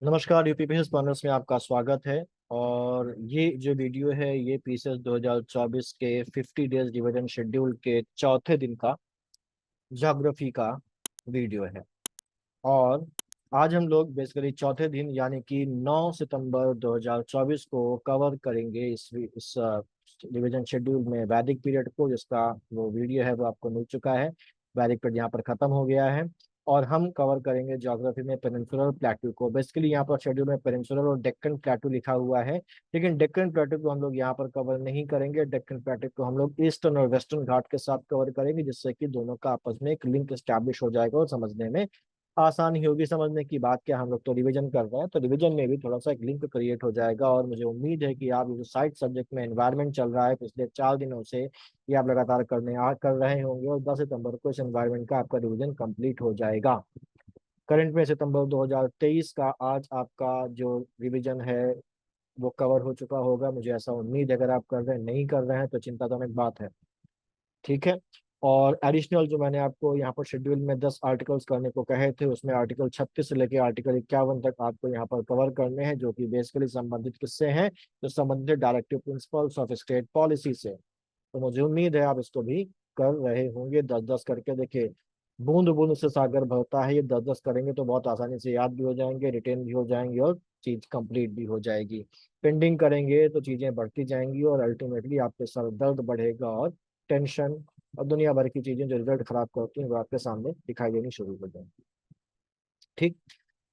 नमस्कार, यूपीपीएस पॉइंटर्स में आपका स्वागत है। और ये जो वीडियो है ये पीसीएस 2024 के 50 डेज डिवीजन शेड्यूल के चौथे दिन का ज्योग्राफी का वीडियो है। और आज हम लोग बेसिकली चौथे दिन यानी कि 9 सितंबर 2024 को कवर करेंगे इस डिवीजन शेड्यूल में वैदिक पीरियड को, जिसका वो वीडियो है वो आपको मिल चुका है। वैदिक पीरियड यहाँ पर खत्म हो गया है। और हम कवर करेंगे ज्योग्राफी में पेनिनसुलर प्लेट्यू को। बेसिकली यहाँ पर शेड्यूल में पेनिनसुलर और डेक्कन प्लेट्यू लिखा हुआ है, लेकिन डेक्कन प्लेट्यू को हम लोग यहाँ पर कवर नहीं करेंगे। डेक्कन प्लेट्यू को हम लोग ईस्टर्न और वेस्टर्न घाट के साथ कवर करेंगे, जिससे कि दोनों का आपस में एक लिंक स्टैब्लिश हो जाएगा और समझने में आसानी होगी। समझने की बात क्या, हम लोग तो रिवीजन कर रहे हैं, तो रिवीजन में भी थोड़ा सा एक लिंक क्रिएट हो जाएगा। और मुझे उम्मीद है कि आप जो साइड सब्जेक्ट में एनवायरनमेंट चल रहा है पिछले 4 दिनों से, ये आप लगातार कर रहे होंगे, और 10 सितंबर को इस एनवायरनमेंट का आपका रिवीजन कंप्लीट हो जाएगा। करंट में सितंबर 2023 का आज आपका जो रिवीजन है वो कवर हो चुका होगा, मुझे ऐसा उम्मीद है। अगर आप कर रहे हैं, नहीं कर रहे हैं, तो चिंताजनक बात है। ठीक है। और एडिशनल जो मैंने आपको यहाँ पर शेड्यूल में 10 आर्टिकल्स करने को कहे थे, उसमें आर्टिकल 36 से लेकर आर्टिकल 51 तक आपको यहाँ पर कवर करने हैं, जो कि बेसिकली संबंधित किससे हैं, जो संबंधित directive principles of state policy से। तो मुझे उम्मीद है आप इसको भी कर रहे होंगे। 10-10 करके देखिए, बूंद बूंद से सागर भरता है। ये 10-10 करेंगे तो बहुत आसानी से याद भी हो जाएंगे, रिटेन भी हो जाएंगे, और चीज कंप्लीट भी हो जाएगी। पेंडिंग करेंगे तो चीजें बढ़ती जाएंगी, और अल्टीमेटली आपके सर दर्द बढ़ेगा, और टेंशन और दुनिया भर की चीजें जो रिजल्ट खराब करती हैं वो आपके सामने दिखाई देनी शुरू हो जाएंगी। ठीक।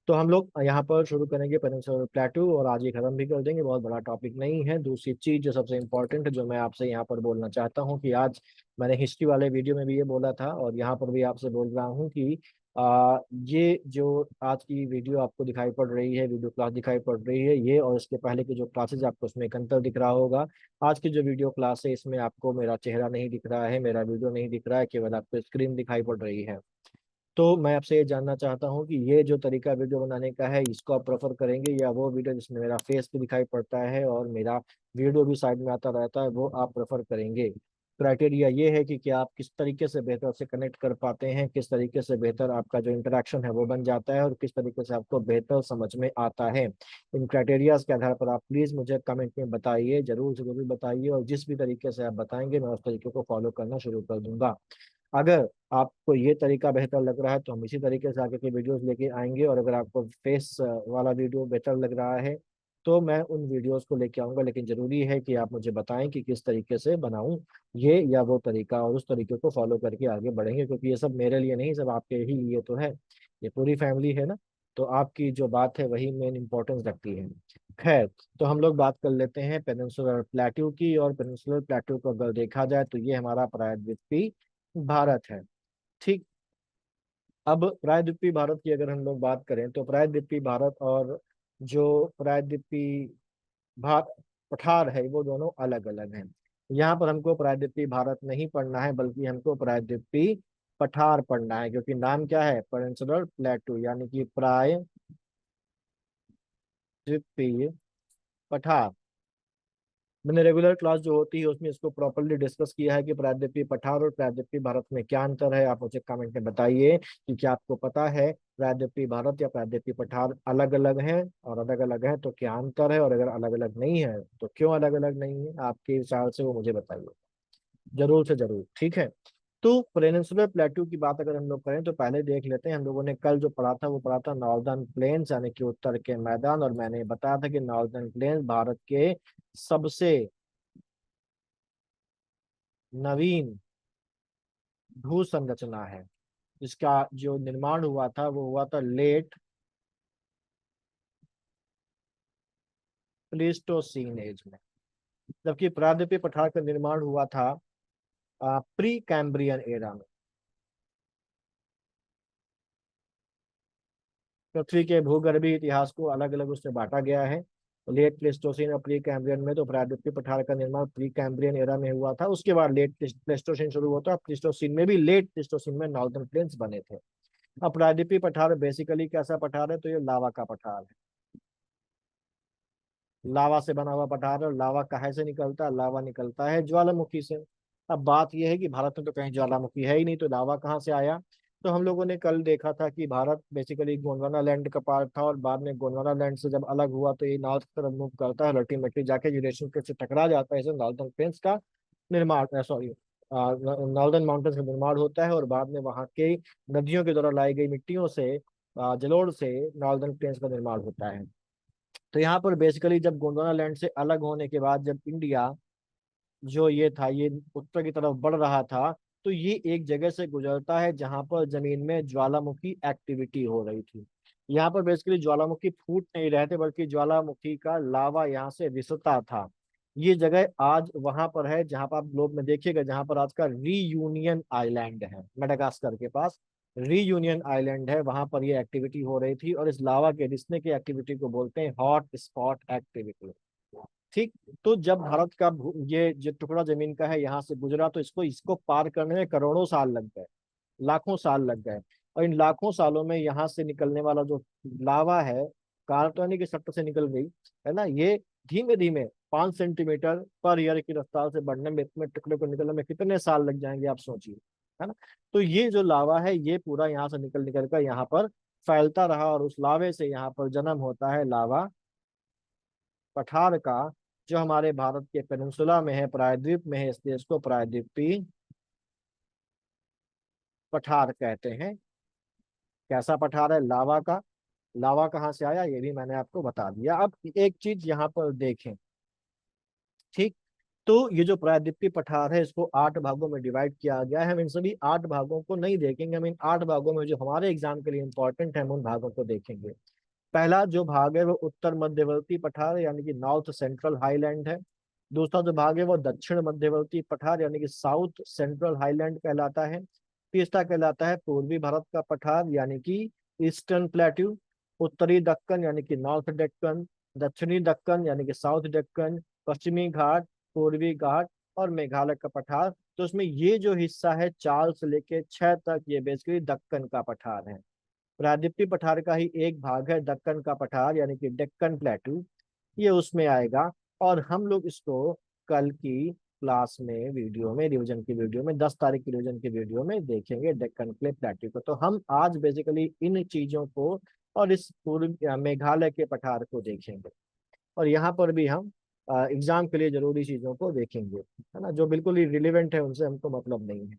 तो हम लोग यहाँ पर शुरू करेंगे पेनिनसुलर प्लेटू, और आज ये खत्म भी कर देंगे। बहुत बड़ा टॉपिक नहीं है। दूसरी चीज जो सबसे इम्पोर्टेंट है, जो मैं आपसे यहाँ पर बोलना चाहता हूँ, कि आज मैंने हिस्ट्री वाले वीडियो में भी ये बोला था, और यहाँ पर भी आपसे बोल रहा हूँ कि ये जो आज की वीडियो आपको दिखाई पड़ रही है, वीडियो क्लास दिखाई पड़ रही है, ये और इसके पहले की जो क्लासेज, आपको उसमें एक अंतर दिख रहा होगा। आज की जो वीडियो क्लास है, इसमें आपको मेरा चेहरा नहीं दिख रहा है, मेरा वीडियो नहीं दिख रहा है, केवल आपको स्क्रीन दिखाई पड़ रही है। तो मैं आपसे ये जानना चाहता हूँ कि ये जो तरीका वीडियो बनाने का है, इसको आप प्रेफर करेंगे, या वो वीडियो जिसमें मेरा फेस भी दिखाई पड़ता है और मेरा वीडियो भी साइड में आता रहता है, वो आप प्रेफर करेंगे? क्राइटेरिया ये है कि क्या आप किस तरीके से बेहतर से कनेक्ट कर पाते हैं, किस तरीके से बेहतर आपका जो इंटरेक्शन है वो बन जाता है, और किस तरीके से आपको बेहतर समझ में आता है। इन क्राइटेरियाज के आधार पर आप प्लीज़ मुझे कमेंट में बताइए, जरूर से जरूर बताइए, और जिस भी तरीके से आप बताएंगे मैं उस तरीके को फॉलो करना शुरू कर दूंगा। अगर आपको ये तरीका बेहतर लग रहा है तो हम इसी तरीके से आगे के वीडियोस लेके आएंगे, और अगर आपको फेस वाला वीडियो बेहतर लग रहा है तो मैं उन वीडियोस को लेके आऊंगा। लेकिन जरूरी है कि आप मुझे बताएं कि किस तरीके से बनाऊं, ये या वो तरीका, और उस तरीके को फॉलो करके आगे बढ़ेंगे, क्योंकि ये सब मेरे लिए नहीं, सब आपके ही लिए तो है। ये पूरी फैमिली है ना, तो आपकी जो बात है वही मेन इंपॉर्टेंस रखती है। खैर, तो हम लोग बात कर लेते हैं पेनिनसुलर प्लेट्यू की। और पेनिनसुलर प्लेट्यू को अगर देखा जाए तो ये हमारा प्रायद्वीपीय भारत है। ठीक। अब प्रायद्वीपीय भारत की अगर हम लोग बात करें, तो प्रायद्वीपीय भारत और जो प्रायद्वीपीय भा पठार है, वो दोनों अलग अलग हैं। यहाँ पर हमको प्रायद्वीपीय भारत नहीं पढ़ना है, बल्कि हमको प्रायद्वीपीय पठार पढ़ना है, क्योंकि नाम क्या है, पेनिनसुलर प्लेटू, यानी कि प्रायद्वीपीय पठार। मैंने रेगुलर क्लास जो होती है उसमें इसको प्रॉपरली डिस्कस किया है कि प्रायद्वीपीय पठार और प्रायद्वीपीय भारत में क्या अंतर है। आप मुझे कमेंट में बताइए कि क्या आपको पता है प्रायद्वीपीय भारत या प्रायद्वीपीय पठार अलग अलग हैं, और अलग अलग है तो क्या अंतर है, और अगर अलग अलग नहीं है तो क्यों अलग अलग नहीं है आपके हिसाब से, वो मुझे बताइए जरूर से जरूर। ठीक है। तो पेनिनसुलर प्लेट्यू की बात अगर हम लोग करें तो पहले देख लेते हैं। हम लोगों ने कल जो पढ़ा था वो पढ़ा था नॉर्दर्न प्लेन्स, यानी कि उत्तर के मैदान। और मैंने बताया था कि नॉर्दर्न प्लेन्स भारत के सबसे नवीन भू संरचना है। इसका जो निर्माण हुआ था वो हुआ था लेट प्लीस्टोसीन एज में, जबकि प्रायद्वीपीय पठार का निर्माण हुआ था प्री कैम्ब्रियन एरा में। पृथ्वी के भूगर्भीय इतिहास को अलग अलग उससे बांटा गया है, लेट प्लेस्टोसीन और प्री कैम्ब्रियन में। तो प्रायद्वीपीय पठार का निर्माण प्री कैम्ब्रियन एरा में हुआ था, उसके बाद लेट प्लेस्टोसीन शुरू हुआ था। प्लेस्टोसीन में भी, लेट प्लेस्टोसीन में नॉर्दर्न प्लेन्स बने थे। अब प्रायद्वीपीय पठार बेसिकली कैसा पठार है, तो ये लावा का पठार है। लावा से बना हुआ पठार है। और लावा कहाँ से निकलता है, लावा निकलता है ज्वालामुखी से। अब बात यह है कि भारत में तो कहीं ज्वालामुखी है ही नहीं, तो लावा कहाँ से आया। तो हम लोगों ने कल देखा था कि भारत बेसिकली गोंडवाना लैंड का पार्ट था, और बाद में गोंडवाना लैंड से जब अलग हुआ तो ये नॉर्थ की तरफ मूव करता है, अल्टीमेटली जाके यूरेशियन प्लेट से टकरा जाता है, इसे नॉर्दर्न प्लेन्स का निर्माण, सॉरी नॉर्दर्न माउंटेन्स का निर्माण होता है, और बाद में वहाँ के नदियों के द्वारा लाई गई मिट्टियों से, जलोढ़ से नॉर्दर्न प्लेन्स का निर्माण होता है। तो यहाँ पर बेसिकली जब गोंडवाना लैंड से अलग होने के बाद जब इंडिया जो ये था ये उत्तर की तरफ बढ़ रहा था, तो ये एक जगह से गुजरता है जहां पर जमीन में ज्वालामुखी एक्टिविटी हो रही थी। यहाँ पर बेसिकली ज्वालामुखी फूट नहीं रहे थे, बल्कि ज्वालामुखी का लावा यहाँ से रिसता था। ये जगह आज वहां पर है जहां पर आप ग्लोब में देखिएगा, जहां पर आज का रीयूनियन आइलैंड है मेडागास्कर के पास। रीयूनियन आइलैंड है, वहां पर ये एक्टिविटी हो रही थी, और इस लावा के रिसने की एक्टिविटी को बोलते हैं हॉट स्पॉट एक्टिविटी। ठीक। तो जब भारत का ये जो टुकड़ा जमीन का है यहाँ से गुजरा, तो इसको इसको पार करने में करोड़ों साल लग गए, लाखों साल लग गए। और इन लाखों सालों में यहाँ से निकलने वाला जो लावा है, कार्बनिक की सट्ट से निकल गई है ना, ये धीमे धीमे 5 सेंटीमीटर पर ईयर की रफ्तार से बढ़ने में, इतने टुकड़े को निकलने में कितने साल लग जाएंगे आप सोचिए, है ना। तो ये जो लावा है ये पूरा यहाँ से निकल निकल कर यहाँ पर फैलता रहा, और उस लावे से यहाँ पर जन्म होता है लावा पठार का, जो हमारे भारत के पेनिनसुला में है, प्रायद्वीप में है। इस देश को प्रायद्वीपीय पठार कहते हैं। कैसा पठार है? लावा का। लावा कहाँ से आया ये भी मैंने आपको बता दिया। अब एक चीज यहाँ पर देखें, ठीक। तो ये जो प्रायद्वीपीय पठार है इसको 8 भागों में डिवाइड किया गया है। हम इन सभी 8 भागों को नहीं देखेंगे, हम इन 8 भागों में जो हमारे एग्जाम के लिए इंपॉर्टेंट है हम उन भागों को देखेंगे। पहला जो भाग है वो उत्तर मध्यवर्ती पठार यानी कि नॉर्थ सेंट्रल हाईलैंड है। दूसरा जो भाग है वो दक्षिण मध्यवर्ती पठार यानी कि साउथ सेंट्रल हाईलैंड कहलाता है। तीसरा कहलाता है पूर्वी भारत का पठार यानी कि ईस्टर्न प्लेट्यू। उत्तरी दक्कन यानी कि नॉर्थ डेक्कन। दक्षिणी दक्कन यानी कि साउथ डेक्कन। पश्चिमी घाट, पूर्वी घाट, और मेघालय का पठार। तो उसमें ये जो हिस्सा है 4 से लेके 6 तक, ये बेसिकली दक्कन का पठार है। प्रायद्वीपीय पठार का ही एक भाग है दक्कन का पठार यानी कि डेक्कन प्लेटू, ये उसमें आएगा। और हम लोग इसको कल की क्लास में वीडियो में रिवीजन की वीडियो में 10 तारीख की रिवीजन की वीडियो में देखेंगे डेक्कन प्लेटू को। तो हम आज बेसिकली इन चीजों को और इस पूर्व मेघालय के पठार को देखेंगे, और यहाँ पर भी हम एग्जाम के लिए जरूरी चीजों को देखेंगे, है ना, जो बिल्कुल ही रिलेवेंट है उनसे हमको मतलब नहीं है।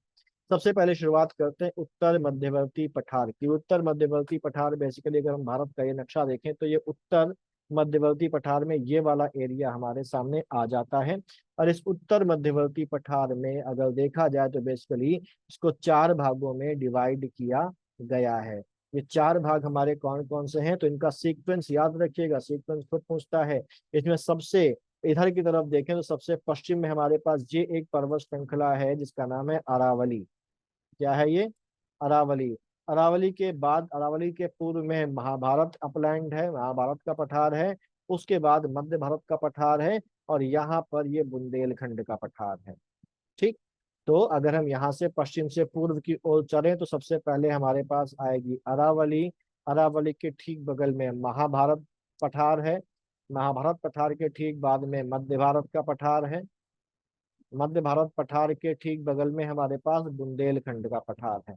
सबसे पहले शुरुआत करते हैं उत्तर मध्यवर्ती पठार की। उत्तर मध्यवर्ती पठार बेसिकली अगर हम भारत का ये नक्शा देखें तो ये उत्तर मध्यवर्ती पठार में ये वाला एरिया हमारे सामने आ जाता है। और इस उत्तर मध्यवर्ती पठार में अगर देखा जाए तो बेसिकली इसको 4 भागों में डिवाइड किया गया है। ये 4 भाग हमारे कौन कौन से हैं, तो इनका सीक्वेंस याद रखिएगा, सीक्वेंस खुद पूछता है। इसमें सबसे इधर की तरफ देखें तो सबसे पश्चिम में हमारे पास ये एक पर्वत श्रृंखला है जिसका नाम है अरावली। क्या है ये? अरावली। अरावली के बाद, अरावली के पूर्व में महाभारत अपलैंड है, महाभारत का पठार है। उसके बाद मध्य भारत का पठार है, और यहाँ पर ये बुंदेलखंड का पठार है। ठीक। तो अगर हम यहाँ से पश्चिम से पूर्व की ओर चलें तो सबसे पहले हमारे पास आएगी अरावली। अरावली के ठीक बगल में महाभारत पठार है। महाभारत पठार के ठीक बाद में मध्य भारत का पठार है। मध्य भारत पठार के ठीक बगल में हमारे पास बुंदेलखंड का पठार है।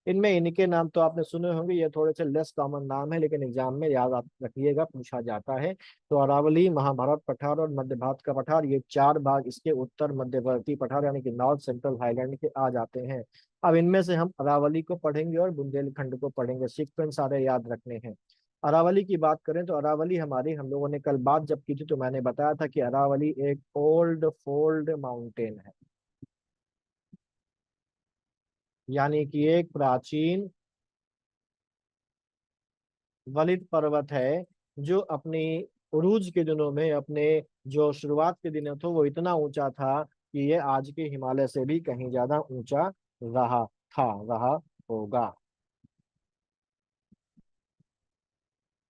इनमें इनके नाम तो आपने सुने होंगे, ये थोड़े से लेस कॉमन नाम है लेकिन एग्जाम में याद रखिएगा, पूछा जाता है। तो अरावली, महाभारत पठार और मध्य भारत का पठार, ये 4 भाग इसके उत्तर मध्यवर्ती पठार यानी कि नॉर्थ सेंट्रल हाईलैंड के आ जाते हैं। अब इनमें से हम अरावली को पढ़ेंगे और बुंदेलखंड को पढ़ेंगे, सीक्वेंस सारे याद रखने हैं। अरावली की बात करें तो अरावली हमारी, हम लोगों ने कल बात जब की थी तो मैंने बताया था कि अरावली एक ओल्ड फोल्ड माउंटेन है, यानी कि एक प्राचीन वलित पर्वत है, जो अपनी उरूज के दिनों में, अपने जो शुरुआत के दिनों थे, वो इतना ऊंचा था कि ये आज के हिमालय से भी कहीं ज्यादा ऊंचा रहा था, रहा होगा।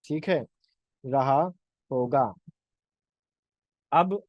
ठीक है, रहा होगा। अब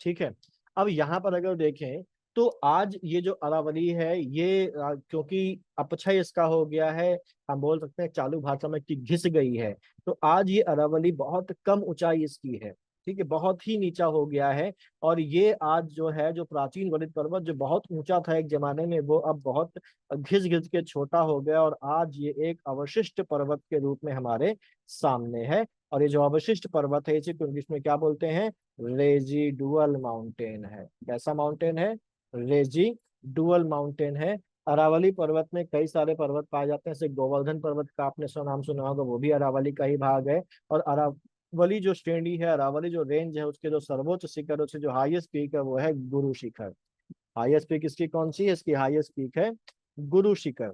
ठीक है, अब यहाँ पर अगर देखें तो आज ये जो अरावली है ये क्योंकि अपक्षय इसका हो गया है, हम बोल सकते हैं चालू भाषा में कि घिस गई है, तो आज ये अरावली बहुत कम ऊंचाई इसकी है। ठीक है, बहुत ही नीचा हो गया है। और ये आज जो है, जो प्राचीन वलित पर्वत जो बहुत ऊंचा था एक जमाने में, वो अब बहुत घिस घिस के छोटा हो गया, और आज ये एक अवशिष्ट पर्वत के रूप में हमारे सामने है। और ये जो अवशिष्ट पर्वत है, इसे इंग्लिश में क्या बोलते हैं? रेजिडुअल माउंटेन है। कैसा माउंटेन है? रेजिडुअल माउंटेन है। अरावली पर्वत में कई सारे पर्वत पाए जाते हैं, जैसे गोवर्धन पर्वत का आपने नाम सुना होगा, वो भी अरावली का ही भाग है। और अरावली जो श्रेणी है, अरावली जो रेंज है, उसके जो सर्वोच्च शिखर, उसके जो हाईएस्ट पीक है, वो है गुरु शिखर। हाईएस्ट पीक इसकी कौन सी है? इसकी हाईएस्ट पीक है गुरु शिखर।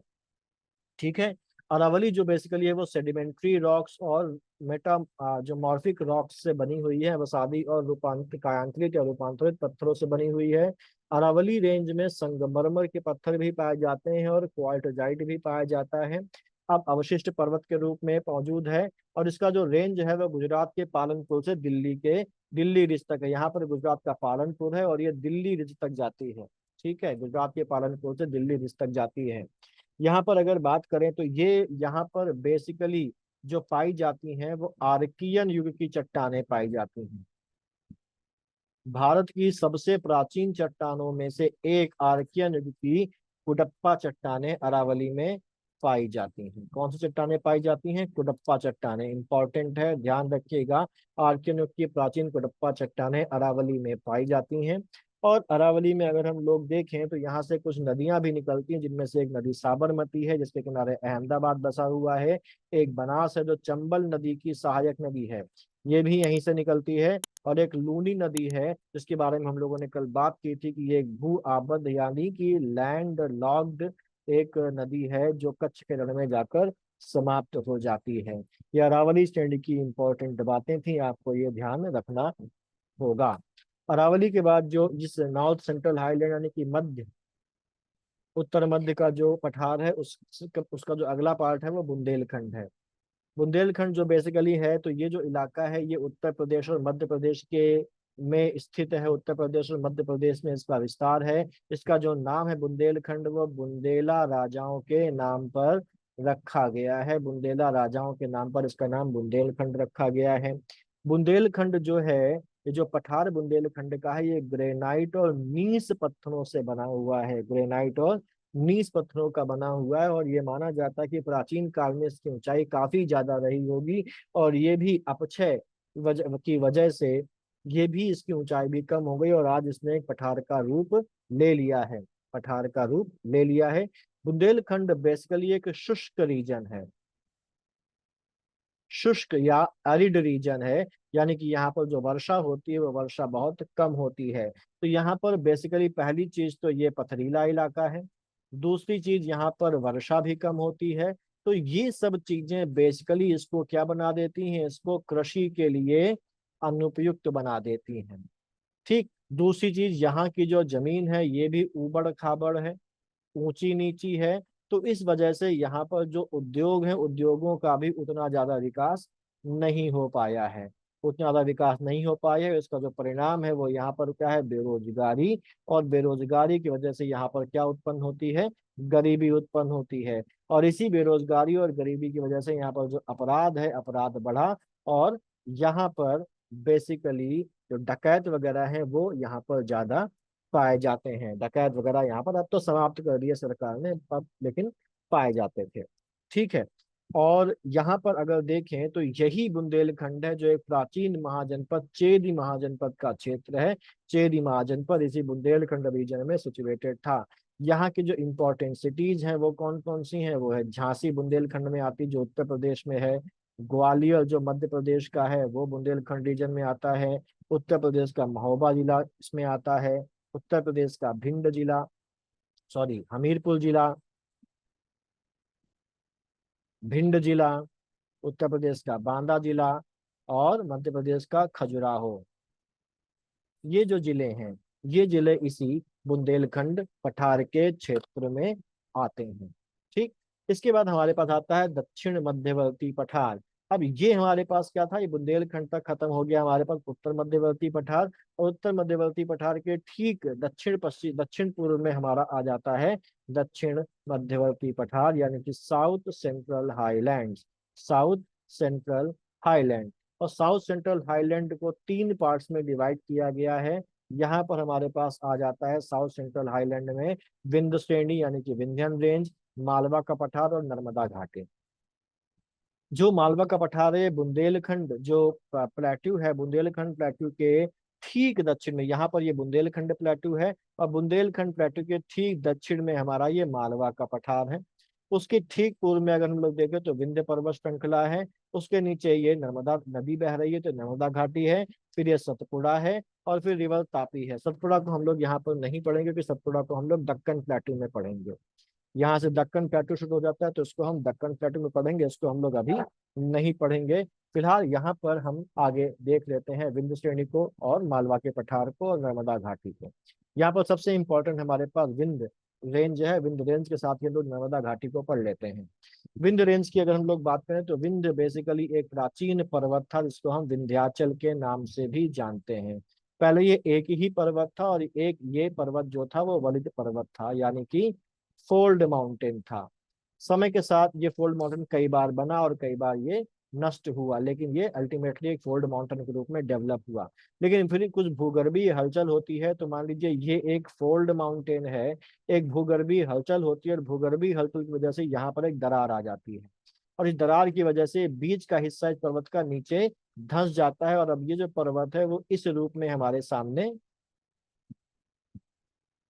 ठीक है। अरावली जो बेसिकली है वो सेडिमेंट्री रॉक्स और मेटा जो मॉर्फिक रॉक्स से बनी हुई है, वसादी और रूपांतरित कायांतरित या रूपांतरित पत्थरों से बनी हुई है। अरावली रेंज में संगमरमर के पत्थर भी पाए जाते हैं और क्वार्टजाइट भी पाया जाता है। अब अवशिष्ट पर्वत के रूप में मौजूद है। और इसका जो रेंज है वह गुजरात के पालनपुर से दिल्ली रिज तक है। यहाँ पर गुजरात का पालनपुर है और ये दिल्ली रिज तक जाती है। ठीक है, गुजरात के पालनपुर से दिल्ली रिज तक जाती है। यहाँ पर अगर बात करें तो ये यहाँ पर बेसिकली जो पाई जाती हैं वो आर्कियन युग की चट्टानें पाई जाती हैं। भारत की सबसे प्राचीन चट्टानों में से एक आर्कियन युग की कुडप्पा चट्टानें अरावली में पाई जाती हैं। कौन सी चट्टानें पाई जाती हैं? कुडप्पा चट्टानें। इंपॉर्टेंट है, ध्यान रखिएगा। आर्कियन युग की प्राचीन कुडप्पा चट्टानें अरावली में पाई जाती हैं। और अरावली में अगर हम लोग देखें तो यहाँ से कुछ नदियां भी निकलती हैं, जिनमें से एक नदी साबरमती है, जिसके किनारे अहमदाबाद बसा हुआ है। एक बनास है जो चंबल नदी की सहायक नदी है, ये भी यहीं से निकलती है। और एक लूनी नदी है, जिसके बारे में हम लोगों ने कल बात की थी कि ये एक भू आबद्ध यानी कि लैंड लॉक्ड एक नदी है, जो कच्छ के रण में जाकर समाप्त हो जाती है। ये अरावली श्रेणी की इंपॉर्टेंट बातें थी, आपको ये ध्यान रखना होगा। अरावली के बाद जो जिस नॉर्थ सेंट्रल हाईलैंड यानी कि मध्य उत्तर मध्य का जो पठार है, उसका जो अगला पार्ट है वो बुंदेलखंड है। बुंदेलखंड जो बेसिकली है, तो ये जो इलाका है ये उत्तर प्रदेश और मध्य प्रदेश के में स्थित है। उत्तर प्रदेश और मध्य प्रदेश में इसका विस्तार है। इसका जो नाम है बुंदेलखंड, वो बुंदेला राजाओं के नाम पर रखा गया है। बुंदेला राजाओं के नाम पर इसका नाम बुंदेलखंड रखा गया है। बुंदेलखंड जो है, ये जो पठार बुंदेलखंड का है, ये ग्रेनाइट और नीस पत्थरों से बना हुआ है। ग्रेनाइट और नीस पत्थरों का बना हुआ है, और ये माना जाता है कि प्राचीन काल में इसकी ऊंचाई काफी ज्यादा रही होगी। और ये भी अपक्षय की वजह से ये भी इसकी ऊंचाई भी कम हो गई, और आज इसने एक पठार का रूप ले लिया है। पठार का रूप ले लिया है। बुंदेलखंड बेसिकली एक शुष्क रीजन है, शुष्क या एरिड रीजन है। यानी कि यहाँ पर जो वर्षा होती है वो वर्षा बहुत कम होती है। तो यहाँ पर बेसिकली पहली चीज तो ये पथरीला इलाका है। दूसरी चीज, यहाँ पर वर्षा भी कम होती है। तो ये सब चीजें बेसिकली इसको क्या बना देती हैं? इसको कृषि के लिए अनुपयुक्त बना देती हैं। ठीक। दूसरी चीज, यहाँ की जो जमीन है ये भी ऊबड़ खाबड़ है, ऊंची नीची है। तो इस वजह से यहाँ पर जो उद्योग है, उद्योगों का भी उतना ज्यादा विकास नहीं हो पाया है। उतना ज्यादा विकास नहीं हो पाया है। इसका जो परिणाम है वो यहाँ पर क्या है? बेरोजगारी। और बेरोजगारी की वजह से यहाँ पर क्या उत्पन्न होती है? गरीबी उत्पन्न होती है। और इसी बेरोजगारी और गरीबी की वजह से यहाँ पर जो अपराध है, अपराध बढ़ा। और यहाँ पर बेसिकली जो डकैत वगैरह है वो यहाँ पर ज्यादा पाए जाते हैं। डकैत वगैरह यहाँ पर अब तो समाप्त कर दिया सरकार ने, अब लेकिन पाए जाते थे। ठीक है। और यहाँ पर अगर देखें तो यही बुंदेलखंड है जो एक प्राचीन महाजनपद चेदी महाजनपद का क्षेत्र है। चेदी महाजनपद इसी बुंदेलखंड रीजन में सिचुएटेड था। यहाँ की जो इम्पोर्टेंट सिटीज हैं वो कौन कौन सी हैं? वो है झांसी बुंदेलखंड में आती, जो उत्तर प्रदेश में है। ग्वालियर जो मध्य प्रदेश का है वो बुंदेलखंड रीजन में आता है। उत्तर प्रदेश का महोबा जिला इसमें आता है। उत्तर प्रदेश का भिंड जिला, सॉरी हमीरपुर जिला, भिंड जिला, उत्तर प्रदेश का बांदा जिला, और मध्य प्रदेश का खजुराहो। ये जो जिले हैं, ये जिले इसी बुंदेलखंड पठार के क्षेत्र में आते हैं। ठीक। इसके बाद हमारे पास आता है दक्षिण मध्यवर्ती पठार। अब ये हमारे पास क्या था? ये बुंदेलखंड तक खत्म हो गया। हमारे पास उत्तर मध्यवर्ती पठार, और उत्तर मध्यवर्ती पठार के ठीक दक्षिण पश्चिम दक्षिण पूर्व में हमारा आ जाता है दक्षिण मध्यवर्ती पठार, यानी कि south central highlands. South central highland. और साउथ सेंट्रल हाईलैंड को 3 पार्ट्स में डिवाइड किया गया है। यहाँ पर हमारे पास आ जाता है साउथ सेंट्रल हाईलैंड में विंध्य श्रेणी यानी कि विंध्यन रेंज, मालवा का पठार और नर्मदा घाटी। जो मालवा का पठार है बुंदेलखंड जो प्लेट्यू है, बुंदेलखंड प्लेट्यू के ठीक दक्षिण में, यहाँ पर ये बुंदेलखंड प्लेट्यू है और बुंदेलखंड प्लेट्यू के ठीक दक्षिण में हमारा ये मालवा का पठार है। उसके ठीक पूर्व में अगर हम लोग देखें तो विंध्य पर्वत श्रृंखला है, उसके नीचे ये नर्मदा नदी बह रही है तो नर्मदा घाटी है, फिर ये सतपुड़ा है और फिर रिवर तापी है। सतपुड़ा को हम लोग यहाँ पर नहीं पढ़ेंगे क्योंकि सतपुड़ा को हम लोग दक्कन प्लेट्यू में पढ़ेंगे। यहाँ से दक्कन प्लेटू शुरू हो जाता है तो इसको हम दक्कन प्लेटू में पढ़ेंगे, इसको हम लोग अभी नहीं पढ़ेंगे। फिलहाल यहाँ पर हम आगे देख लेते हैं विंध्य श्रेणी को और मालवा के पठार को और नर्मदा घाटी को। यहाँ पर सबसे इंपॉर्टेंट हमारे पास विंध्य रेंज है, विंध्य रेंज के साथ ही लोग नर्मदा घाटी को पढ़ लेते हैं। विंध्य रेंज की अगर हम लोग बात करें तो विंध्य बेसिकली एक प्राचीन पर्वत था जिसको हम विंध्याचल के नाम से भी जानते हैं। पहले ये एक ही पर्वत था और एक ये पर्वत जो था वो वलित पर्वत था यानी कि फोल्ड माउंटेन था। समय के साथ ये फोल्ड माउंटेन कई बार बना और कई बार ये नष्ट हुआ, लेकिन ये अल्टीमेटली एक फोल्ड माउंटेन के रूप में डेवलप हुआ। लेकिन फिर कुछ भूगर्भीय हलचल होती है तो मान लीजिए ये एक फोल्ड माउंटेन है, एक भूगर्भीय हलचल होती है और भूगर्भीय हलचल की वजह से यहाँ पर एक दरार आ जाती है और इस दरार की वजह से बीच का हिस्सा इस पर्वत का नीचे धंस जाता है और अब ये जो पर्वत है वो इस रूप में हमारे सामने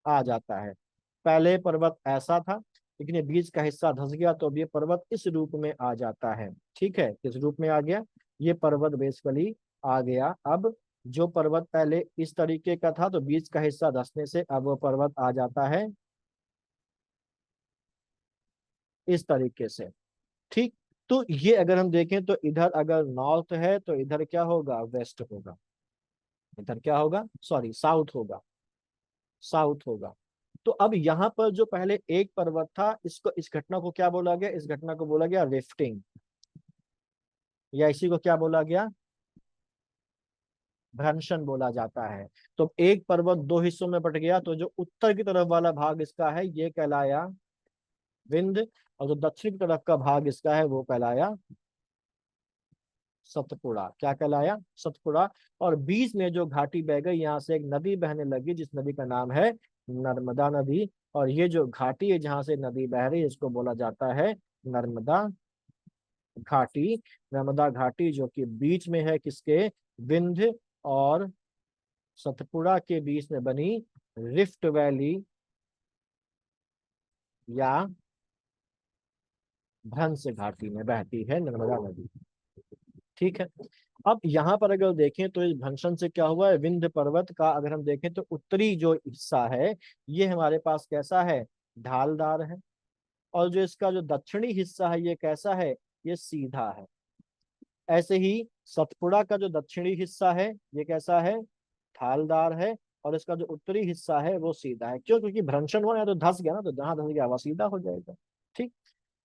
आ जाता है। पहले पर्वत ऐसा था लेकिन ये बीच का हिस्सा धंस गया तो अब ये पर्वत इस रूप में आ जाता है। ठीक है, किस रूप में आ गया, ये पर्वत बेसिकली आ गया। अब जो पर्वत पहले इस तरीके का था तो बीच का हिस्सा धंसने से अब वो पर्वत आ जाता है इस तरीके से। ठीक, तो ये अगर हम देखें तो इधर अगर नॉर्थ है तो इधर क्या होगा, वेस्ट होगा। इधर क्या होगा, सॉरी साउथ होगा, साउथ होगा। तो अब यहाँ पर जो पहले एक पर्वत था इसको, इस घटना को क्या बोला गया, इस घटना को बोला गया रिफ्टिंग, या इसी को क्या बोला गया, भ्रंशन बोला जाता है। तो एक पर्वत दो हिस्सों में बट गया तो जो उत्तर की तरफ वाला भाग इसका है ये कहलाया विंध्य और जो दक्षिण की तरफ का भाग इसका है वो कहलाया सतपुड़ा। क्या कहलाया, सतपुड़ा। और बीच में जो घाटी बह गई यहाँ से एक नदी बहने लगी जिस नदी का नाम है नर्मदा नदी। और ये जो घाटी है जहां से नदी बह रही है इसको बोला जाता है नर्मदा घाटी। नर्मदा घाटी जो कि बीच में है किसके, विंध्य और सतपुड़ा के बीच में बनी रिफ्ट वैली या भ्रंश घाटी में बहती है नर्मदा नदी। ठीक है, अब यहाँ पर अगर देखें तो इस भंशन से क्या हुआ है, विंध्य पर्वत का अगर हम देखें तो उत्तरी जो हिस्सा है ये हमारे पास कैसा है, ढालदार है। और जो इसका जो दक्षिणी हिस्सा है ये कैसा है, ये सीधा है। ऐसे ही सतपुड़ा का जो दक्षिणी हिस्सा है ये कैसा है, ढालदार है। और इसका जो उत्तरी हिस्सा है वो सीधा है। क्यों, क्योंकि भ्रंशन हुआ है तो धंस गया ना, तो जहां धंस गया वह सीधा हो जाएगा। ठीक,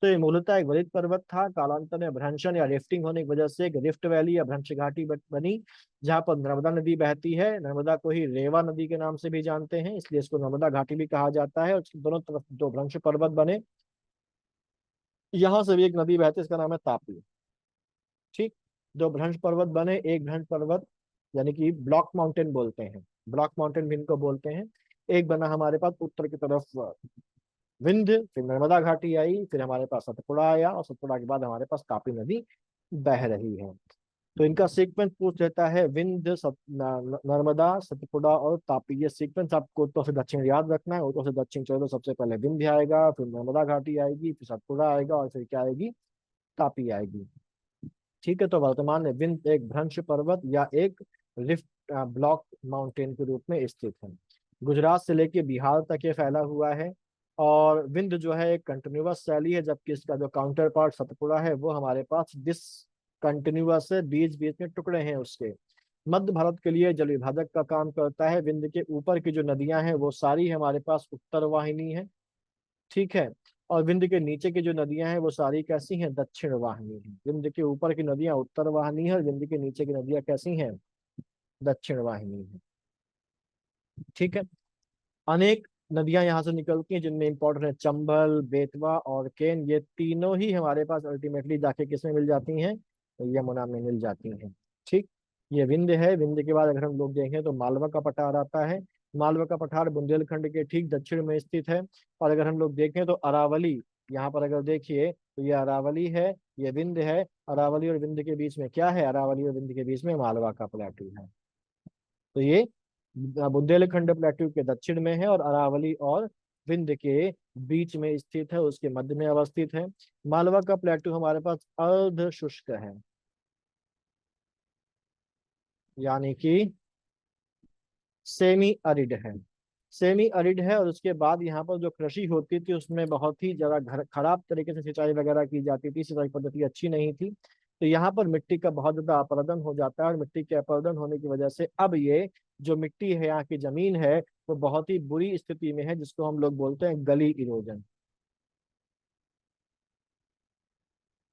तो ये मूलतः एक वलित पर्वत था, कालांतर में भ्रंशन या रिफ्टिंग होने की वजह से एक रिफ्ट वैली या भ्रंश घाटी बनी जहां पर नर्मदा नदी बहती है। नर्मदा को ही रेवा नदी के नाम से भी जानते हैं इसलिए इसको नर्मदा घाटी भी कहा जाता है। और उसके दोनों तरफ दो भ्रंश पर्वत बने, यहाँ से भी एक नदी बहती है इसका नाम है तापी। ठीक, दो भ्रंश पर्वत बने, एक भ्रंश पर्वत यानी कि ब्लॉक माउंटेन बोलते हैं, ब्लॉक माउंटेन भी इनको बोलते हैं। एक बना हमारे पास उत्तर की तरफ विंध्य, फिर नर्मदा घाटी आई, फिर हमारे पास सतपुड़ा आया और सतपुड़ा के बाद हमारे पास तापी नदी बह रही है। तो इनका सीक्वेंस पूछ लेता है विंध्य नर्मदा सतपुड़ा और तापी। ये सीक्वेंस आपको उत्तर से दक्षिण याद रखना है। उत्तर से दक्षिण चलो तो सबसे पहले विंध्य आएगा, फिर नर्मदा घाटी आएगी, फिर सतपुड़ा आएगा और फिर क्या आएगी, तापी आएगी। ठीक है, तो वर्तमान में विंध्य एक भ्रंश पर्वत या एक रिफ्ट ब्लॉक माउंटेन के रूप में स्थित है। गुजरात से लेके बिहार तक ये फैला हुआ है। और विंध्य जो है एक कंटिन्यूअस शैली है जबकि इसका जो काउंटर पार्ट सतपुड़ा है वो हमारे पास डिसकंटिन्यूअस है, बीच बीच में टुकड़े हैं उसके। मध्य भारत के लिए जल विभाजक का काम करता है। विंध्य के ऊपर की जो नदियां हैं वो सारी हमारे पास उत्तर वाहिनी है। ठीक है, और विंध्य के नीचे की जो नदियां हैं वो सारी कैसी हैं, दक्षिण वाहिनी है। विंध्य के ऊपर की नदियां उत्तर वाहिनी है और विंध्य के नीचे की नदियां कैसी हैं, दक्षिण वाहिनी है। ठीक है, अनेक नदियां यहाँ से निकलती हैं जिनमें इंपॉर्टेंट है चंबल, बेतवा और केन। ये तीनों ही हमारे पास अल्टीमेटली जाके किसमें मिल जाती हैं, यमुना में मिल जाती हैं। ये विंध्य है। विंध्य के बाद अगर हम लोग देखें तो मालवा का पठार आता है। मालवा का पठार बुंदेलखंड के ठीक दक्षिण में स्थित है। और अगर हम लोग देखें तो अरावली, यहाँ पर अगर देखिए तो ये अरावली है, ये विंध्य है। अरावली और विंध्य के बीच में क्या है? अरावली और विंध्य के बीच में मालवा का प्लेटू है। तो ये बुंदेलखंड प्लेटू के दक्षिण में है और अरावली और विंध्य के बीच में स्थित है, उसके मध्य में अवस्थित है। मालवा का प्लेटू हमारे पास अर्ध शुष्क है, यानी कि सेमी अरिड है। सेमी अरिड है और उसके बाद यहाँ पर जो कृषि होती थी उसमें बहुत ही ज्यादा खराब तरीके से सिंचाई वगैरह की जाती थी, सिंचाई पद्धति अच्छी नहीं थी। तो यहाँ पर मिट्टी का बहुत ज्यादा अपरदन हो जाता है और मिट्टी के अपरदन होने की वजह से अब ये जो मिट्टी है, यहाँ की जमीन है, वो बहुत ही बुरी स्थिति में है, जिसको हम लोग बोलते हैं गली इरोजन।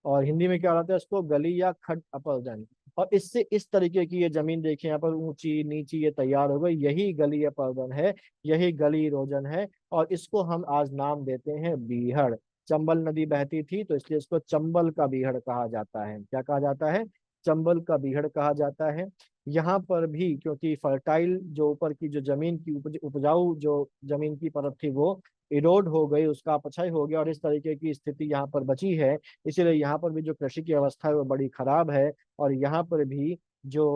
और हिंदी में क्या कहते हैं इसको? गली या खड अपरदन। और इससे इस तरीके की ये जमीन देखिए, यहाँ पर ऊंची नीची ये तैयार हो गई, यही गली अपरदन है, यही गली इरोजन है। और इसको हम आज नाम देते हैं बीहड़। चंबल नदी बहती थी तो इसलिए इसको चंबल का बीहड़ कहा जाता है। क्या कहा जाता है? चंबल का बीहड़ कहा जाता है। यहाँ पर भी क्योंकि फर्टाइल जो ऊपर की जो जमीन की उपजाऊ जो जमीन की परत थी वो इरोड हो गई, उसका अपक्षय हो गया और इस तरीके की स्थिति यहाँ पर बची है। इसीलिए यहाँ पर भी जो कृषि की अवस्था है वो बड़ी खराब है। और यहाँ पर भी जो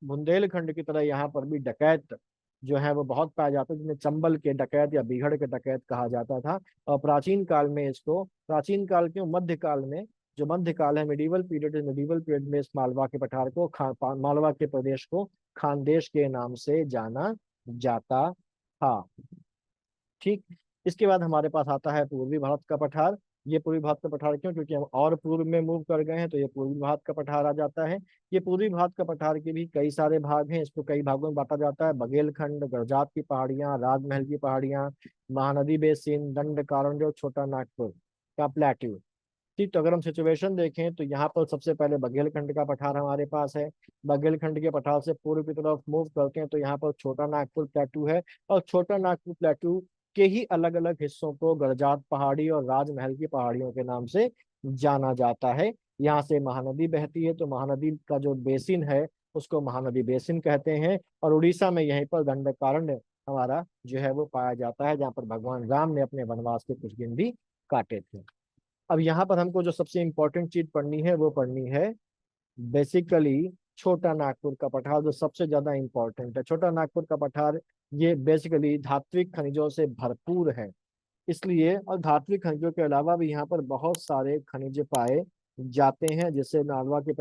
बुंदेलखंड की तरह यहाँ पर भी डकैत जो है वो बहुत पाए जाते हैं, जिन्हें चंबल के डकैत या बीहड़ के डकैत कहा जाता था। और प्राचीन काल में इसको, प्राचीन काल क्यों, मध्यकाल में, जो मध्यकाल है, मिडिवल पीरियड, मिडिवल पीरियड में इस मालवा के पठार को मालवा के प्रदेश को खानदेश के नाम से जाना जाता था। ठीक। इसके बाद हमारे पास आता है पूर्वी भारत का पठार। ये पूर्वी भारत का पठार क्यों? क्योंकि हम और पूर्व में मूव कर गए हैं तो ये पूर्वी भारत का पठार आ जाता है। ये पूर्वी भारत का पठार के भी कई सारे भाग हैं, इसको कई भागों में बांटा जाता है। बघेलखंड, गरजात की पहाड़ियाँ, राजमहल की पहाड़ियाँ, महानदी बेसिन, दंड कारण्य और छोटा नागपुर का प्लेट्यू। ठीक। तो अगर हम सिचुएशन देखें तो यहाँ पर सबसे पहले बघेलखंड का पठार हमारे पास है। बघेलखंड के पठार से पूर्व की तरफ मूव करते हैं तो यहाँ पर छोटा नागपुर प्लेटू है। और छोटा नागपुर प्लेटू के ही अलग अलग हिस्सों को गरजात पहाड़ी और राजमहल की पहाड़ियों के नाम से जाना जाता है। यहाँ से महानदी बहती है तो महानदी का जो बेसिन है उसको महानदी बेसिन कहते हैं। और उड़ीसा में यहीं पर दंडकारण्य हमारा जो है वो पाया जाता है, जहाँ पर भगवान राम ने अपने वनवास के कुछ दिन भी काटे थे। अब यहाँ पर हमको जो सबसे इम्पोर्टेंट चीज पढ़नी है वो पढ़नी है बेसिकली छोटा नागपुर का पठार, जो सबसे ज्यादा इम्पोर्टेंट है। छोटा नागपुर का पठार ये बेसिकली धात्विक खनिजों से भरपूर है, इसलिए। और धात्विक खनिजों के अलावा भी यहाँ पर बहुत सारे खनिज पाए जाते हैं, जिससे नालवा के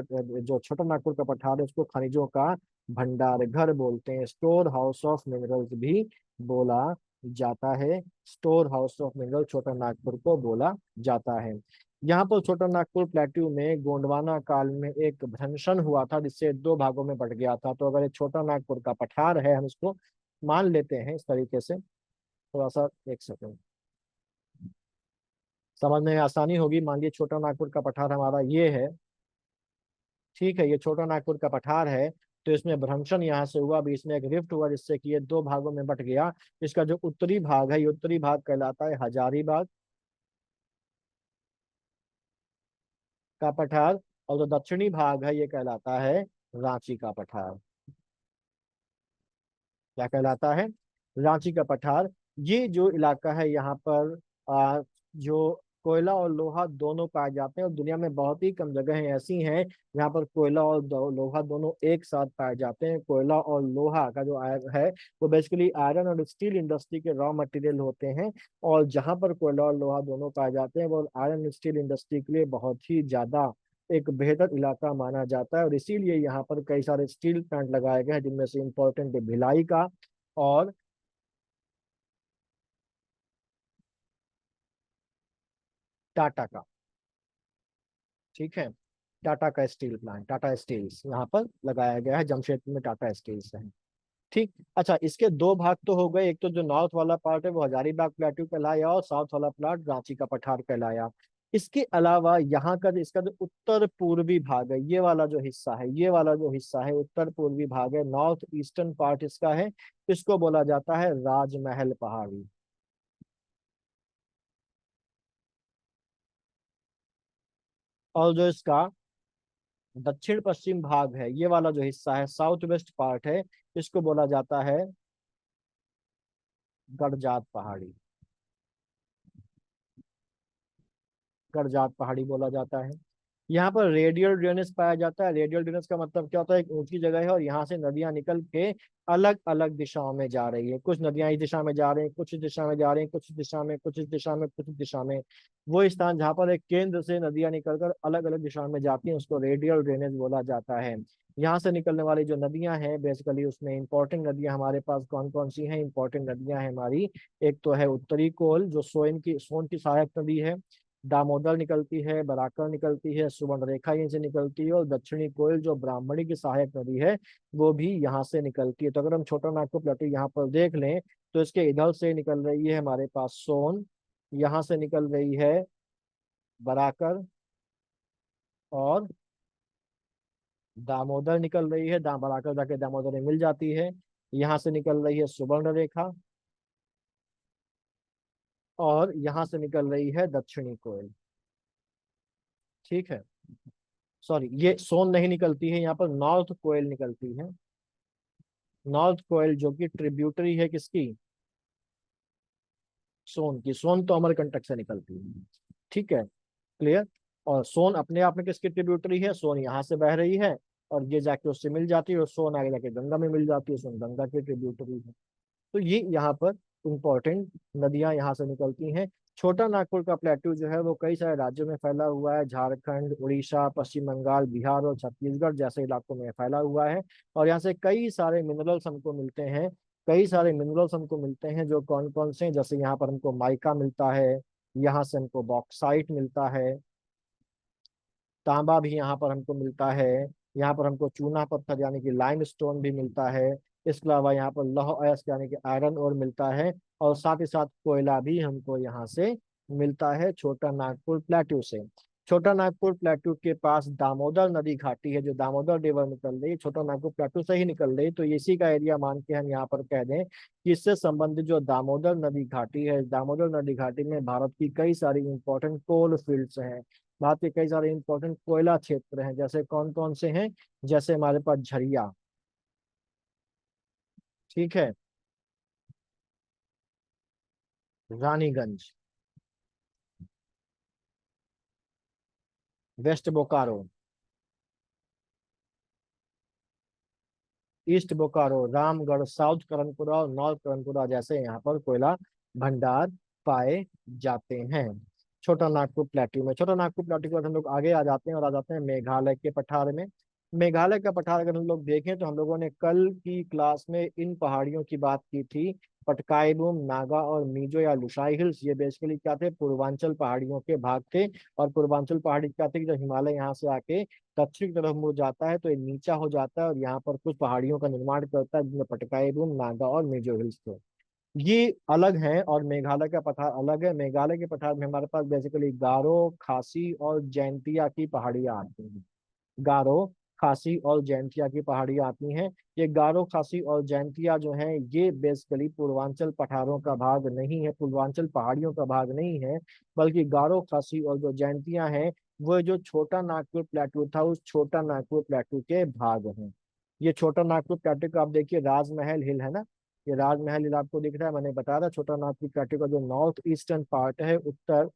जो छोटा नागपुर का पठार है उसको खनिजों का भंडार घर बोलते हैं, स्टोर हाउस ऑफ मिनरल्स भी बोला जाता है। स्टोर हाउस ऑफ मिनरल छोटा नागपुर को बोला जाता है। यहाँ पर छोटा नागपुर प्लेट्यू में गोंडवाना काल में एक भ्रंशन हुआ था, जिससे दो भागों में बट गया था। तो अगर ये छोटा नागपुर का पठार है, हम इसको मान लेते हैं इस तरीके से, थोड़ा सा एक सेकंड समझने में आसानी होगी। मान लीजिए छोटा नागपुर का पठार हमारा ये है, ठीक है, ये छोटा नागपुर का पठार है। तो इसमें भ्रंशन यहाँ से हुआ, बीच में एक रिफ्ट हुआ, जिससे कि ये दो भागों में बट गया। इसका जो उत्तरी भाग है, ये उत्तरी भाग कहलाता है हजारीबाग का पठार। और जो दक्षिणी भाग है ये कहलाता है रांची का पठार। क्या कहलाता है? रांची का पठार। ये जो इलाका है यहाँ पर जो कोयला और लोहा दोनों पाए जाते हैं, और दुनिया में बहुत ही कम जगह ऐसी हैं जहाँ पर कोयला और लोहा दोनों एक साथ पाए जाते हैं। कोयला और लोहा का जो है वो बेसिकली आयरन और स्टील इंडस्ट्री के रॉ मटेरियल होते हैं। और जहाँ पर कोयला और लोहा दोनों पाए जाते हैं वो आयरन स्टील इंडस्ट्री के लिए बहुत ही ज्यादा एक बेहतर इलाका माना जाता है। और इसीलिए यहाँ पर कई सारे स्टील प्लांट लगाए गए हैं, जिनमें से इम्पोर्टेंट है भिलाई का और टाटा का। ठीक है। टाटा का स्टील प्लांट, टाटा स्टील्स यहाँ पर लगाया गया है, जमशेदपुर में टाटा स्टील्स है। ठीक। अच्छा, इसके दो भाग तो हो गए, एक तो जो नॉर्थ वाला पार्ट है वो हजारीबाग प्लेट्यू कहलाया और साउथ वाला पार्ट रांची का पठार कहलाया। इसके अलावा यहाँ का इसका जो उत्तर पूर्वी भाग है, ये वाला जो हिस्सा है, ये वाला जो हिस्सा है उत्तर पूर्वी भाग है, नॉर्थ ईस्टर्न पार्ट इसका है, इसको बोला जाता है राजमहल पहाड़ी। और जो इसका दक्षिण पश्चिम भाग है, ये वाला जो हिस्सा है, साउथ वेस्ट पार्ट है, इसको बोला जाता है गडजात पहाड़ी। गडजात पहाड़ी बोला जाता है। यहाँ पर रेडियल ड्रेनेज पाया जाता है। रेडियल ड्रेनेज का मतलब क्या होता है, एक ऊंची जगह है और यहाँ से नदियां निकल के अलग अलग दिशाओं में जा रही है। कुछ नदियां इस दिशा में जा रही हैं, कुछ इस दिशा में जा रही हैं, कुछ इस दिशा में, कुछ इस दिशा में, कुछ इस दिशा में। वो स्थान जहाँ पर एक केंद्र से नदियां निकलकर अलग अलग दिशाओं में जाती हैं, उसको रेडियल ड्रेनेज बोला जाता है। यहाँ से निकलने वाली जो नदियां हैं बेसिकली, उसमें इंपॉर्टेंट नदियां हमारे पास कौन कौन सी हैं? इंपॉर्टेंट नदियां हैं हमारी, एक तो है उत्तरी कोल जो सोन की सहायक नदी है, दामोदर निकलती है, बराकर निकलती है, सुवर्णरेखा यहीं से निकलती है, और दक्षिणी कोयल जो ब्राह्मणी की सहायक नदी है वो भी यहाँ से निकलती है। तो अगर हम छोटा नागपुर प्लेटू यहाँ पर देख लें तो इसके इधर से निकल रही है हमारे पास सोन, यहाँ से निकल रही है बराकर, और दामोदर निकल रही है, बराकर जाके दामोदर में मिल जाती है। यहाँ से निकल रही है सुवर्ण रेखा, और यहाँ से निकल रही है दक्षिणी कोयल। ठीक है, सॉरी, ये सोन नहीं निकलती है, यहाँ पर नॉर्थ कोयल निकलती है। नॉर्थ कोयल जो कि ट्रिब्यूटरी है किसकी? सोन की। सोन तो अमरकंटक से निकलती है। ठीक है, क्लियर। और सोन अपने आप में किसकी ट्रिब्यूटरी है? सोन यहाँ से बह रही है और ये जाके उससे मिल जाती है, और सोन आगे जाके गंगा में मिल जाती है, सोन गंगा की ट्रिब्यूटरी है। तो ये यहाँ पर इंपॉर्टेंट नदियां यहाँ से निकलती हैं। छोटा नागपुर का प्लेट्यू जो है वो कई सारे राज्यों में फैला हुआ है, झारखंड, उड़ीसा, पश्चिम बंगाल, बिहार और छत्तीसगढ़ जैसे इलाकों में फैला हुआ है। और यहाँ से कई सारे मिनरल्स हमको मिलते हैं। कई सारे मिनरल्स हमको मिलते हैं, जो कौन कौन से हैं? जैसे यहाँ पर हमको माइका मिलता है, यहाँ से हमको बॉक्साइट मिलता है, तांबा भी यहाँ पर हमको मिलता है, यहाँ पर हमको चूना पत्थर यानी कि लाइम स्टोन भी मिलता है। इसके अलावा यहाँ पर लौह अयस्क यानी कि आयरन और मिलता है, और साथ ही साथ कोयला भी हमको यहाँ से मिलता है छोटा नागपुर प्लेट्यू से। छोटा नागपुर प्लेट्यू के पास दामोदर नदी घाटी है, जो दामोदर रिवर निकल रही है, छोटा नागपुर प्लेट्यू से ही निकल रही है। तो इसी का एरिया मान के हम यहाँ पर कह दें कि इससे संबंधित जो दामोदर नदी घाटी है, दामोदर नदी घाटी में भारत की कई सारी इंपॉर्टेंट कोल फील्ड्स हैं। भारत के कई सारे इंपॉर्टेंट कोयला क्षेत्र हैं, जैसे कौन कौन से हैं? जैसे हमारे पास झरिया, ठीक है, Raniganj, west Bokaro, east Bokaro, Ramgarh, south Karanpura और नॉर्थ करनपुरा जैसे यहाँ पर कोयला भंडार पाए जाते हैं छोटा नागपुर प्लेट्यू में। छोटा नागपुर प्लेट्यू के बाद हम लोग आगे आ जाते हैं और आ जाते हैं मेघालय के पठार में। मेघालय का पठार अगर हम लोग देखें तो हम लोगों ने कल की क्लास में इन पहाड़ियों की बात की थी, पटकाई बूम, नागा और मीजो या लुसाई हिल्स। ये बेसिकली क्या थे? पूर्वांचल पहाड़ियों के भाग थे। और पूर्वांचल पहाड़ी क्या थे कि जब हिमालय यहाँ से आके दक्षिण की तरफ मुड़ जाता है तो ये नीचा हो जाता है और यहाँ पर कुछ पहाड़ियों का निर्माण करता है, जिनमें पटकाई बूम, नागा और मिजो हिल्स थे। ये अलग हैं और मेघालय का पठार अलग है। मेघालय के पठार में हमारे पास बेसिकली गारो, खासी और जैंतिया की पहाड़ियां आती हैं। गारो, खासी और जैंतिया की पहाड़ियां आती हैं। ये गारो, खासी और जैंतिया जो हैं ये बेसिकली पूर्वांचल पठारों का भाग नहीं है, पूर्वांचल पहाड़ियों का भाग नहीं है, बल्कि गारो, खासी और जो जैंतिया हैं वो जो छोटा नागपुर प्लेट्यू था उस छोटा नागपुर प्लेट्यू के भाग हैं। ये छोटा नागपुर प्लेट्यू का आप देखिए राजमहल हिल है ना, ये राजमहल हिल आपको दिख रहा है। मैंने बताया था छोटा नागपुर प्लेट्यू का जो नॉर्थ ईस्टर्न पार्ट है, उत्तर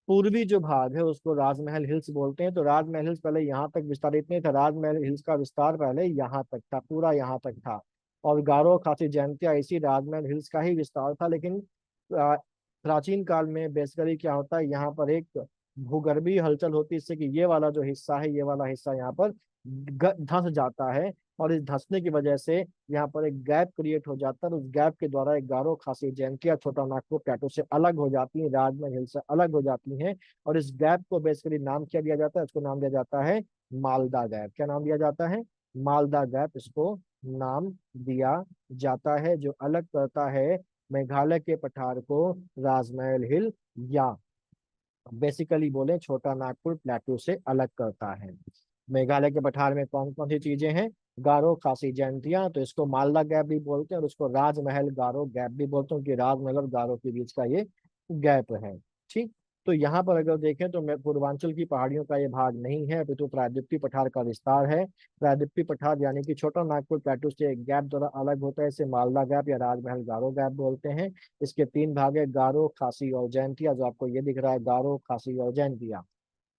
पूर्वी जो भाग है उसको राजमहल हिल्स बोलते हैं। तो राजमहल हिल्स पहले यहाँ तक विस्तारित नहीं था, राजमहल हिल्स का विस्तार पहले यहाँ तक था, पूरा यहाँ तक था। और गारो, खासी, जयंतिया इसी राजमहल हिल्स का ही विस्तार था। लेकिन प्राचीन काल में बेसिकली क्या होता है, यहाँ पर एक भूगर्भीय हलचल होती है, इससे कि ये वाला जो हिस्सा है, ये वाला हिस्सा यहाँ पर धंस जाता है, और इस धंसने की वजह से यहाँ पर एक गैप क्रिएट हो जाता है, और उस गैप के द्वारा एक गारो, खासी, जैंतिया छोटा नागपुर प्लेटो से अलग हो जाती है, राजमहल हिल से अलग हो जाती हैं। और इस गैप को बेसिकली नाम क्या दिया जाता है? इसको नाम दिया जाता है मालदा गैप। क्या नाम दिया जाता है? मालदा गैप इसको नाम दिया जाता है, जो अलग करता है मेघालय के पठार को राजमहल हिल, या बेसिकली बोले छोटा नागपुर प्लेटू से अलग करता है। मेघालय के पठार में कौन कौन सी चीजें हैं? गारो, खासी, जयंतिया, तो इसको मालदा गैप भी बोलते हैं, और उसको राजमहल गारो गैप भी बोलते हैं, कि राजमहल और गारो के बीच का ये गैप है। ठीक, तो यहाँ पर अगर देखें तो पूर्वांचल की पहाड़ियों का ये भाग नहीं है, अपितु प्रायद्वीपीय पठार का विस्तार है। प्रायद्वीपीय पठार यानी कि छोटा नागपुर प्लेटू से एक गैप द्वारा अलग होता है, इसे मालदा गैप या राजमहल गारो गैप बोलते हैं। इसके तीन भाग है, गारो, खासी और जैंतिया। जो आपको ये दिख रहा है, गारो, खासी और जैंतिया।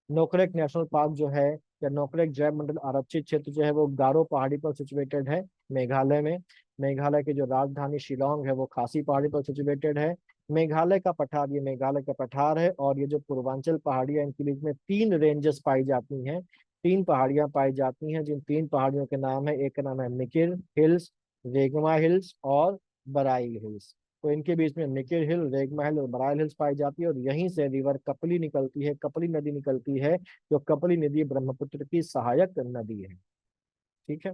नोकरेक नेशनल पार्क जो है, या नोकरेक जैव मंडल आरक्षित क्षेत्र जो है, वो गारो पहाड़ी पर सिचुएटेड है, मेघालय में। मेघालय की जो राजधानी शिलोंग है वो खासी पहाड़ी पर सिचुएटेड है। मेघालय का पठार, ये मेघालय का पठार है। और ये जो पूर्वांचल पहाड़ियां, इनके बीच में तीन रेंजेस पाई जाती हैं, तीन पहाड़ियां पाई जाती हैं, जिन तीन पहाड़ियों के नाम है, एक का नाम है मिकिर हिल्स, रेगमा हिल्स और बराई हिल्स। तो इनके बीच में मिकिर हिल, रेगमा हिल और बराइल हिल्स पाई जाती है। और यहीं से रिवर कपली निकलती है, कपली नदी निकलती है, जो कपली नदी ब्रह्मपुत्र की सहायक नदी है। ठीक है।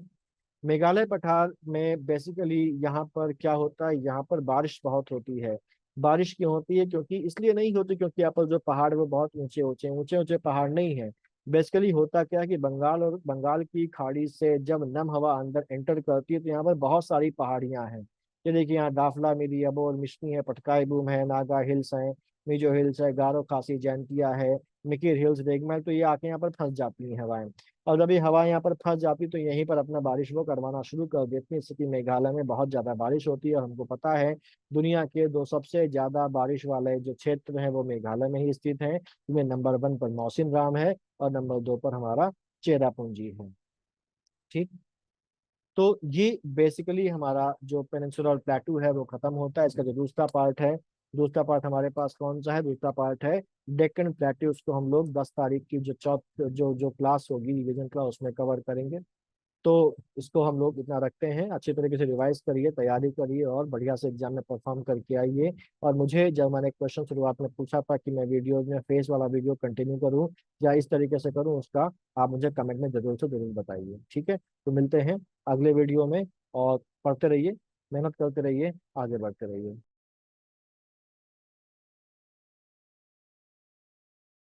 मेघालय पठार में बेसिकली यहाँ पर क्या होता है, यहाँ पर बारिश बहुत होती है। बारिश क्यों होती है? क्योंकि इसलिए नहीं होती क्योंकि यहाँ पर जो पहाड़ है वो बहुत ऊंचे ऊंचे ऊंचे ऊंचे पहाड़ नहीं है। बेसिकली होता क्या है कि बंगाल की खाड़ी से जब नम हवा अंदर एंटर करती है तो यहाँ पर बहुत सारी पहाड़ियां हैं। ये देखिए, यहाँ दाफला, मिरी, अबोर, मिश्मी है, पटकाई बूम है, नागा हिल्स है, मिजो हिल्स है, गारो, खासी, जैंतिया है, मिकिर हिल्स, रेगमल। तो ये आके यहाँ पर फंस जाती हैं हवाएं। और जब ये हवा यहाँ पर फंस जाती तो यहीं पर अपना बारिश वो करवाना शुरू कर देती है। स्थिति मेघालय में बहुत ज्यादा बारिश होती है, और हमको पता है दुनिया के दो सबसे ज्यादा बारिश वाले जो क्षेत्र हैं वो मेघालय में ही स्थित हैं, जिनमें नंबर 1 पर मौसिन राम है और नंबर 2 पर हमारा चेरापूंजी है। ठीक। तो ये बेसिकली हमारा जो पेनिनसुलर प्लेटू है वो खत्म होता है। इसका जो दूसरा पार्ट है, दूसरा पार्ट हमारे पास कौन सा है? दूसरा पार्ट है डेक्कन प्लेटू। उसको हम लोग 10 तारीख की जो जो क्लास होगी, रिवीजन क्लास, उसमें कवर करेंगे। तो इसको हम लोग इतना रखते हैं। अच्छी तरीके से रिवाइज करिए, तैयारी करिए और बढ़िया से एग्जाम में परफॉर्म करके आइए। और मुझे, जब मैंने क्वेश्चन शुरुआत में पूछा था कि मैं वीडियो में फेस वाला वीडियो कंटिन्यू करूं या इस तरीके से करूं, उसका आप मुझे कमेंट में जरूर से जरूर बताइए। ठीक है, तो मिलते हैं अगले वीडियो में। और पढ़ते रहिए, मेहनत करते रहिए, आगे बढ़ते रहिए।